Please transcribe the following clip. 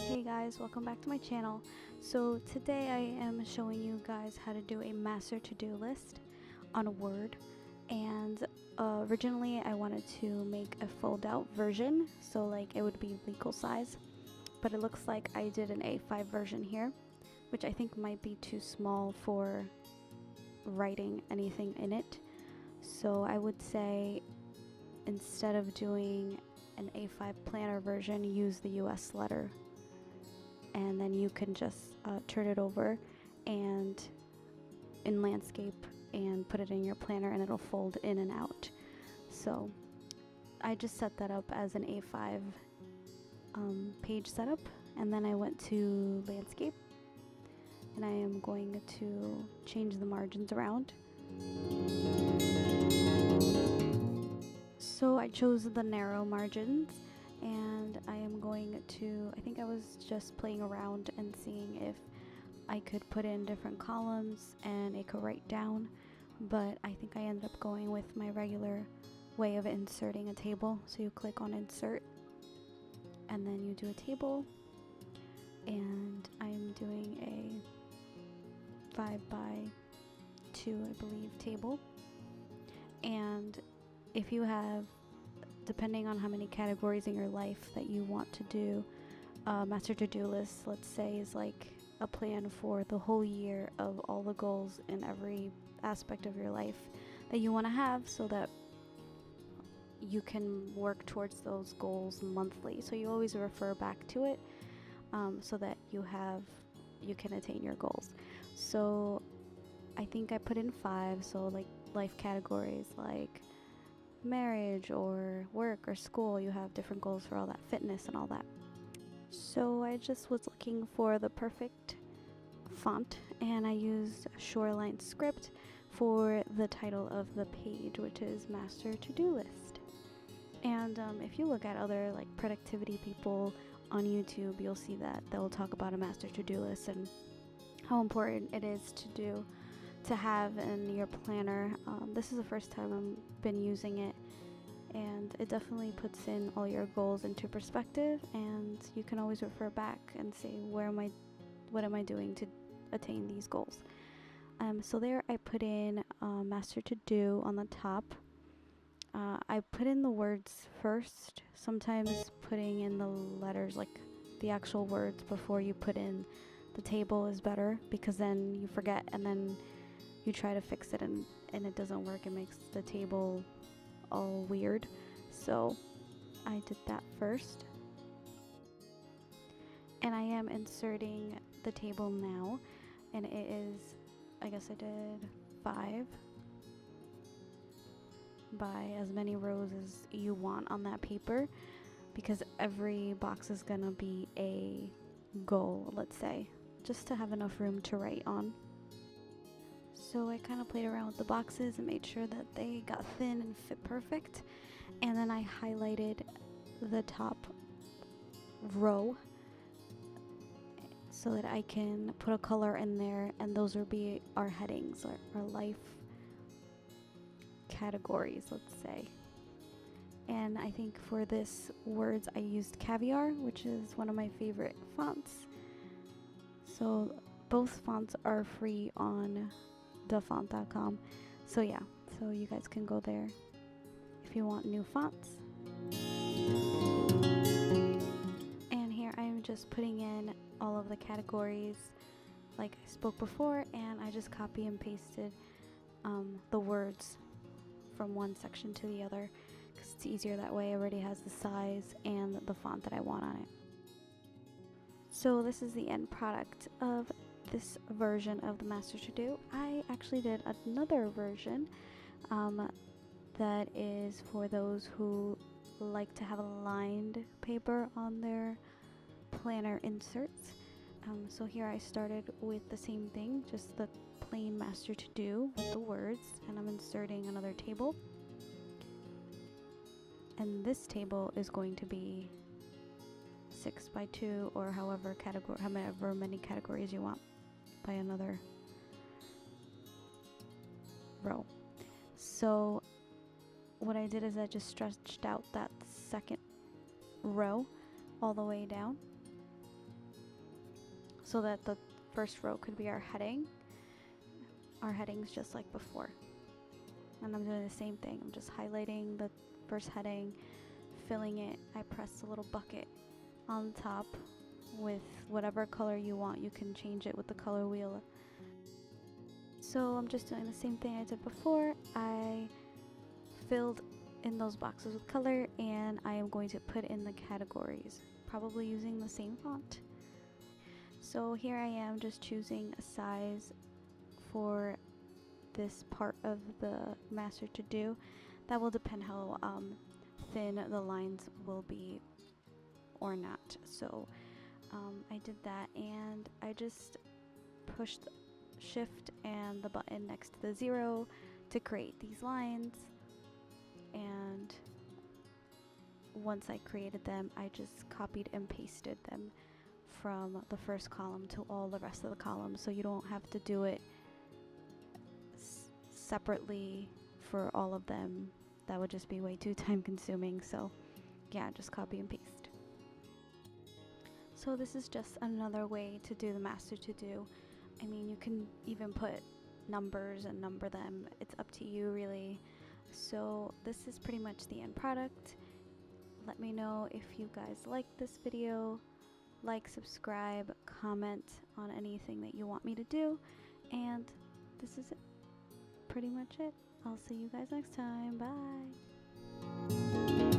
Hey guys, welcome back to my channel. So today I am showing you guys how to do a master to-do list on Word, and originally I wanted to make a fold out version so like it would be legal size, but it looks like I did an A5 version here, which I think might be too small for writing anything in it. So I would say instead of doing an A5 planner version, use the US letter, and then you can just turn it over and in landscape and put it in your planner and it'll fold in and out. So I just set that up as an A5 page setup, and then I went to landscape and I am going to change the margins around. So I chose the narrow margins, and I am going to, I think I was just playing around and seeing if I could put in different columns and it could write down, but I think I ended up going with my regular way of inserting a table. So you click on insert and then you do a table, and I'm doing a 5 by 2 I believe table. And if you have, depending on how many categories in your life that you want to do, master to-do list, let's say, is like a plan for the whole year of all the goals in every aspect of your life that you want to have, so that you can work towards those goals monthly. So you always refer back to it, so that you can attain your goals. So I think I put in 5, so like life categories like marriage or work or school, you have different goals for all that, fitness and all that. So I just was looking for the perfect font, and I used Shoreline Script for the title of the page, which is Master To-Do List. And if you look at other like productivity people on YouTube, you'll see that they'll talk about a master to-do list and how important it is to have in your planner. This is the first time I've been using it, and it definitely puts in all your goals into perspective, and you can always refer back and say, what am I doing to attain these goals. So there I put in master to do on the top. I put in the words first. Sometimes putting in the letters, like the actual words, before you put in the table is better, because then you forget and then you try to fix it and it doesn't work. It makes the table all weird. So I did that first, and I am inserting the table now, and it is, I guess I did 5 by as many rows as you want on that paper, because every box is gonna be a goal, let's say, just to have enough room to write on. So I kind of played around with the boxes and made sure that they got thin and fit perfect, and then I highlighted the top row so that I can put a color in there, and those will be our headings, our life categories, let's say. And I think for this words I used Caviar, which is one of my favorite fonts. So both fonts are free on dafont.com. So yeah, so you guys can go there if you want new fonts. And here I am just putting in all of the categories like I spoke before, and I just copy and pasted the words from one section to the other, because it's easier that way. It already has the size and the font that I want on it. So this is the end product of this version of the Master To Do. I actually did another version that is for those who like to have a lined paper on their planner inserts. So here I started with the same thing, just the plain Master To Do with the words, and I'm inserting another table. And this table is going to be 6 by 2, or however many categories you want, by another row. So what I did is I just stretched out that second row all the way down, so that the first row could be our heading. Our heading's just like before. And I'm doing the same thing. I'm just highlighting the first heading, filling it. I press the little bucket on top with whatever color you want. You can change it with the color wheel. So I'm just doing the same thing I did before. I filled in those boxes with color, and I am going to put in the categories, probably using the same font. So here I am just choosing a size for this part of the master to do. That will depend how thin the lines will be or not. So I did that, and I just pushed shift and the button next to the 0 to create these lines. And once I created them, I just copied and pasted them from the first column to all the rest of the columns, so you don't have to do it separately for all of them. That would just be way too time consuming. So yeah, just copy and paste. So this is just another way to do the master to do. I mean, you can even put numbers and number them. It's up to you, really. So this is pretty much the end product. Let me know if you guys like this video. Like, subscribe, comment on anything that you want me to do. And this is it. Pretty much it. I'll see you guys next time. Bye.